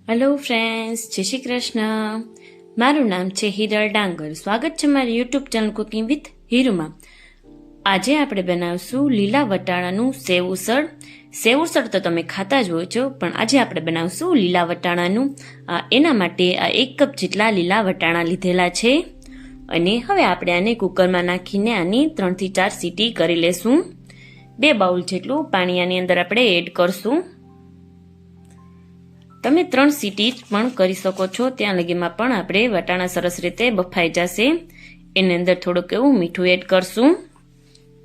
Hello friends, જય શ્રી કૃષ્ણ. મારું નામ છે હિરલ ડાંગર. સ્વાગત છે મારી યુટ્યુબ ચેનલ કુકિંગ વિથ હિરુમાં. આજે આપણે બનાવશું લીલા વટાણાનું સેવ ઉસળ. સેવ ઉસળ તો તમે ખાતા જ હોય છો, પણ આજે આપણે બનાવશું લીલા વટાણાનું. એના માટે આ 1 કપ જેટલા લીલા વટાણા લીધેલા છે અને હવે આપણે આને કુકરમાં નાખીને આની 3 થી 4 સીટી કરી લેશું. 2 બાઉલ જેટલું પાણી આની અંદર આપણે એડ કરશું. તમે 3 સીટી પણ કરી શકો છો, ત્યાં લગીમાં પણ આપણે વટાણા સરસ રીતે બફાઈ જશે. એની અંદર થોડુંક એવું મીઠું એડ કરશું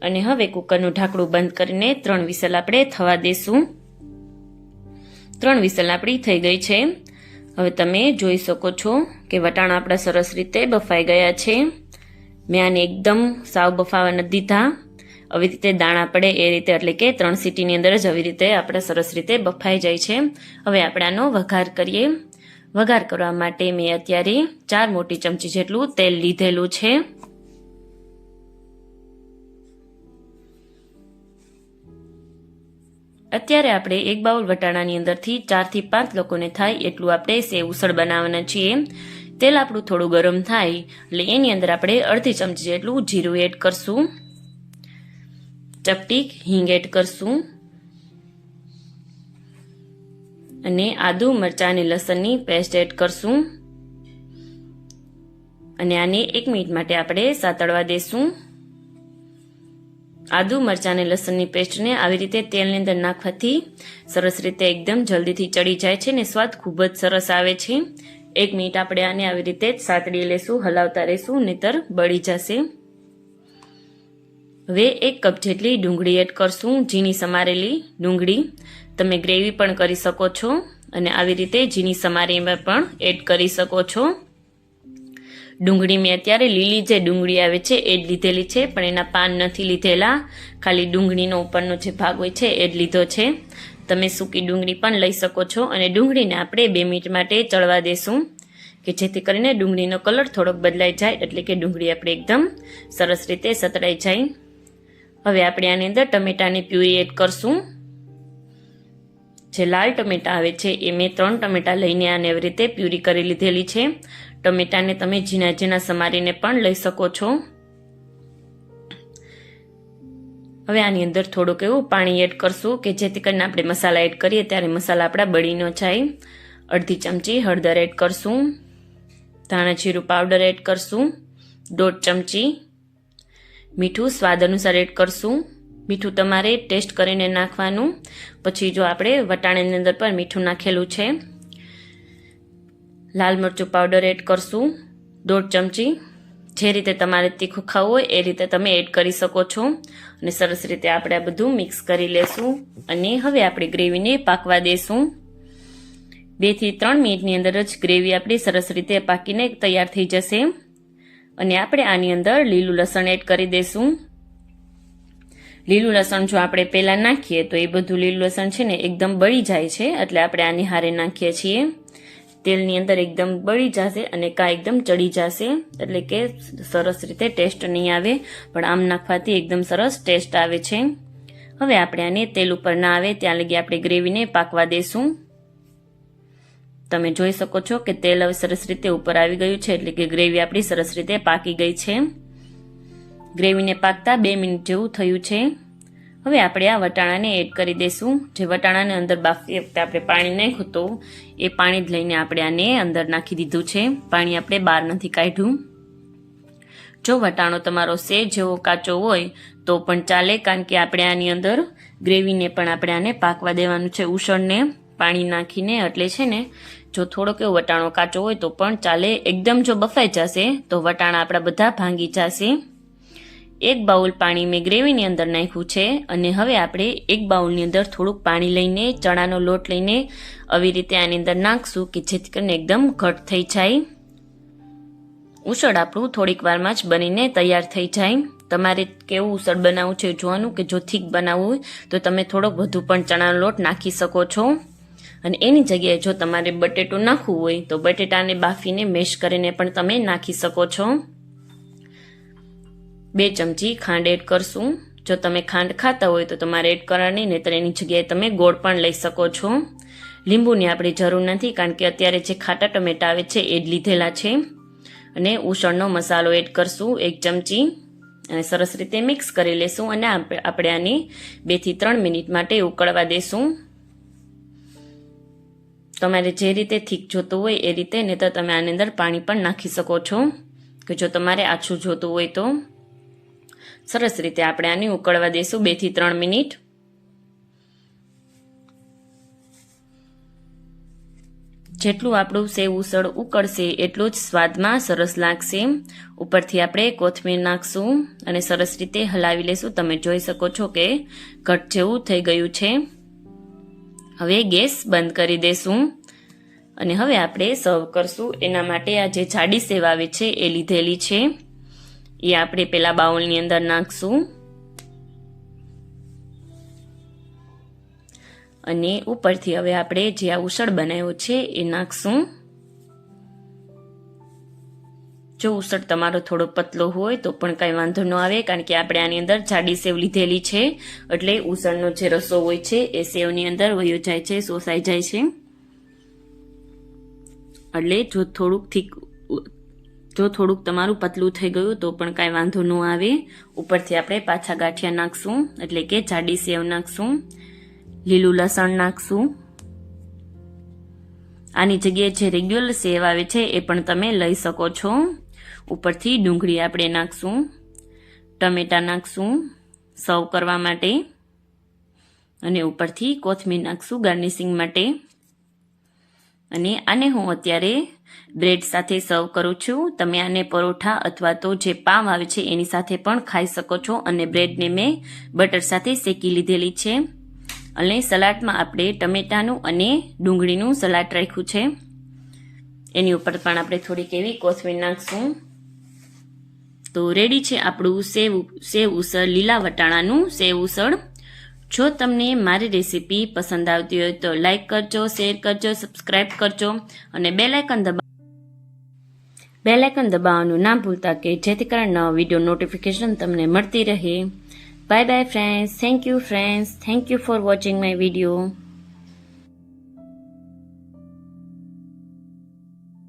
અને હવે કુકરનું ઢાંકણું બંધ કરીને 3 વિસલ આપણે થવા દેશું. 3 વિસલ આપણી થઈ ગઈ છે. હવે તમે જોઈ શકો છો કે વટાણા આપણા સરસ રીતે બફાઈ ગયા છે. મેં આને એકદમ સાવ બફાવા નથી દીધા. આવી રીતે દાણા પડે એ રીતે, એટલે કે 3 સીટીની અંદર જ આવી રીતે આપણે સરસ રીતે બફાઈ જાય છે. હવે આપણે આનો વઘાર કરીએ. વઘાર કરવા માટે મેં અત્યારે 4 મોટી ચમચી જેટલું તેલ લીધેલું છે. અત્યારે આપણે 1 બાઉલ વટાણાની અંદરથી 4 થી 5 લોકોને થાય એટલું આપણે સેવ ઉસળ બનાવવાના છીએ. તેલ આપણું થોડું ગરમ થાય એટલે એની અંદર આપણે અડધી ચમચી જેટલું જીરું એડ કરશું. ચપટી હિંગ એડ કરશું અને આદુ મરચાં અને લસણની પેસ્ટ એડ કરશું અને આને 1 મિનિટ માટે આપણે સાતળવા દેશું. આદુ મરચાં અને લસણની પેસ્ટને આવી રીતે તેલની અંદર નાખવાથી સરસ રીતે એકદમ જલ્દીથી ચડી જાય છે ને સ્વાદ ખૂબ જ સરસ આવે છે. 1 મિનિટ આપણે આને આવી રીતે જ સાતળી લેશું, હલાવતા રહેશું, નહીતર બળી જશે. હવે 1 કપ જેટલી ડુંગળી એડ કરશું, ઝીણી સમારેલી ડુંગળી. તમે ગ્રેવી પણ કરી શકો છો અને આવી રીતે ઝીણી સમારીમાં પણ એડ કરી શકો છો. ડુંગળી મેં અત્યારે લીલી જે ડુંગળી આવે છે એ જ લીધેલી છે, પણ એના પાન નથી લીધેલા. ખાલી ડુંગળીનો ઉપરનો જે ભાગ હોય છે એ જ લીધો છે. તમે સૂકી ડુંગળી પણ લઈ શકો છો અને ડુંગળીને આપણે 2 મિનિટ માટે ચડવા દેશું કે જેથી કરીને ડુંગળીનો કલર થોડોક બદલાઈ જાય, એટલે કે ડુંગળી આપણે એકદમ સરસ રીતે સતળાઈ જાય. હવે આપણે આની અંદર ટમેટાની પ્યુરી એડ કરશું. જે લાલ ટમેટા આવે છે એ મેં 3 ટમેટા લઈને આને આવી રીતે પ્યુરી કરી લીધેલી છે. ટમેટાને તમે ઝીણા ઝીણા સમારીને પણ લઈ શકો છો. હવે આની અંદર થોડુંક એવું પાણી એડ કરશું કે જેથી કરીને આપણે મસાલા એડ કરીએ ત્યારે મસાલા આપણા બળી ન જાય. અડધી ચમચી હળદર એડ કરશું. ધાણા જીરું પાવડર એડ કરશું. 1.5 ચમચી મીઠું સ્વાદ અનુસાર એડ કરશું. મીઠું તમારે ટેસ્ટ કરીને નાખવાનું. પછી જો આપણે વટાણાની અંદર પણ મીઠું નાખેલું છે. લાલ મરચું પાવડર એડ કરશું 1.5 ચમચી. જે રીતે તમારે તીખું ખાવું હોય એ રીતે તમે એડ કરી શકો છો અને સરસ રીતે આપણે આ બધું મિક્સ કરી લેશું અને હવે આપણે ગ્રેવીને પાકવા દેશું. 2 થી 3 મિનિટની અંદર જ ગ્રેવી આપણી સરસ રીતે પાકીને તૈયાર થઈ જશે અને આપણે આની અંદર લીલું લસણ એડ કરી દઈશું. લીલું લસણ જો આપણે પહેલાં નાખીએ તો એ બધું લીલું લસણ છે ને એકદમ બળી જાય છે, એટલે આપણે આની હારે નાખીએ છીએ. તેલની અંદર એકદમ બળી જશે અને કાં એકદમ ચડી જશે, એટલે કે સરસ રીતે ટેસ્ટ નહીં આવે, પણ આમ નાખવાથી એકદમ સરસ ટેસ્ટ આવે છે. હવે આપણે આને તેલ ઉપર ના આવે ત્યાં લગી આપણે ગ્રેવીને પાકવા દેશું. તમે જોઈ શકો છો કે તેલ હવે સરસ રીતે ઉપર આવી ગયું છે, એટલે કે ગ્રેવી આપણી સરસ રીતે પાકી ગઈ છે. ગ્રેવીને પાકતા 2 મિનિટ જેવું થયું છે. હવે આપણે આ વટાણાને એડ કરી દઈશું. જે વટાણાને અંદર બાફતી વખતે આપણે પાણી નાખ્યું તો એ પાણી જ લઈને આપણે આને અંદર નાખી દીધું છે. પાણી આપણે બહાર નથી કાઢ્યું. જો વટાણો તમારો સેજ જેવો કાચો હોય તો પણ ચાલે, કારણ કે આપણે આની અંદર ગ્રેવીને પણ આપણે આને પાકવા દેવાનું છે ઉસળને પાણી નાખીને. એટલે છે ને જો થોડોક એવો વટાણો કાચો હોય તો પણ ચાલે. એકદમ જો બફાઈ જશે તો વટાણા આપણા બધા ભાંગી જશે. 1 બાઉલ પાણી મેં ગ્રેવીની અંદર નાખ્યું છે અને હવે આપણે 1 બાઉલની અંદર થોડુંક પાણી લઈને ચણાનો લોટ લઈને આવી રીતે આની અંદર નાખશું કે જેથી કરીને એકદમ ઘટ થઈ જાય. ઉસળ આપણું થોડીક વારમાં જ બનીને તૈયાર થઈ જાય. તમારે કેવું ઉસળ બનાવવું છે જોવાનું, કે જો થીક બનાવવું હોય તો તમે થોડોક વધુ પણ ચણાનો લોટ નાખી શકો છો અને એની જગ્યાએ જો તમારે બટેટું નાખવું હોય તો બટેટાને બાફીને મેશ કરીને પણ તમે નાખી શકો છો. 2 ચમચી ખાંડ એડ કરશું. જો તમે ખાંડ ખાતા હોય તો તમારે એડ કરવાની, નહીંતર એની જગ્યાએ તમે ગોળ પણ લઈ શકો છો. લીંબુની આપણે જરૂર નથી, કારણ કે અત્યારે જે ખાટા ટમેટા આવે છે એ જ લીધેલા છે. અને ઉસળનો મસાલો એડ કરશું 1 ચમચી અને સરસ રીતે મિક્સ કરી લેશું અને આપણે આને 2 થી 3 મિનિટ માટે ઉકળવા દેશું. તમારે જે રીતે થીક જોતું હોય એ રીતે, નહીં તો તમે આની અંદર પાણી પણ નાખી શકો છો, કે જો તમારે આછું જોતું હોય તો. સરસ રીતે આપણે આને ઉકળવા દેશું 2 થી 3 મિનિટ. જેટલું આપણું સેવ ઉસળ ઉકળશે એટલું જ સ્વાદમાં સરસ લાગશે. ઉપરથી આપણે કોથમીર નાખશું અને સરસ રીતે હલાવી લેશું. તમે જોઈ શકો છો કે ઘટ જેવું થઈ ગયું છે. હવે ગેસ બંધ કરી દેશું અને હવે આપણે સર્વ કરશું. એના માટે આ જે જાડી સેવ આવે છે એ લીધેલી છે, એ આપણે પેલા બાઉલની અંદર નાખશું અને ઉપરથી હવે આપણે જે આ ઉસળ બનાવ્યો છે એ નાખશું. જો ઉસળ તમારો થોડો પતલો હોય તો પણ કઈ વાંધો ન આવે, કારણ કે આપણે આની અંદર જાડી સેવ લીધેલી છે, એટલે ઉસળનો જે રસો હોય છે એ સેવની અંદર વયો જાય છે, શોષાઈ જાય છે. એટલે જો થોડુંક તમારું પતલું થઈ ગયું તો પણ કાંઈ વાંધો ન આવે. ઉપરથી આપણે પાછા ગાંઠિયા નાખશું, એટલે કે જાડી સેવ નાખશું. લીલું લસણ નાખશું. આની જગ્યાએ જે રેગ્યુલર સેવ આવે છે એ પણ તમે લઈ શકો છો. ઉપરથી ડુંગળી આપણે નાખશું, ટમેટા નાખશું સર્વ કરવા માટે અને ઉપરથી કોથમીર નાખશું ગાર્નિશિંગ માટે. અને આને હું અત્યારે બ્રેડ સાથે સર્વ કરું છું. તમે આને પરોઠા અથવા તો જે પાવ આવે છે એની સાથે પણ ખાઈ શકો છો. અને બ્રેડને મેં બટર સાથે શેકી લીધેલી છે. અને સલાડમાં આપણે ટમેટાનું અને ડુંગળીનું સલાડ રાખ્યું છે. એની ઉપર પણ આપણે થોડીક એવી કોથમીર નાખશું. તો રેડી છે આપણું સેવ ઉસળ, લીલા વટાણાનું સેવ ઉસળ. જો તમને મારી રેસીપી પસંદ આવતી હોય તો લાઈક કરજો, શેર કરજો, સબસ્ક્રાઈબ કરજો અને બેલ આઇકન દબાવવાનું ના ભૂલતા, કે જેથી કરીને નવા વિડીયો નોટિફિકેશન તમને મળતી રહે. Bye bye friends. Thank you friends. Thank you for watching my video.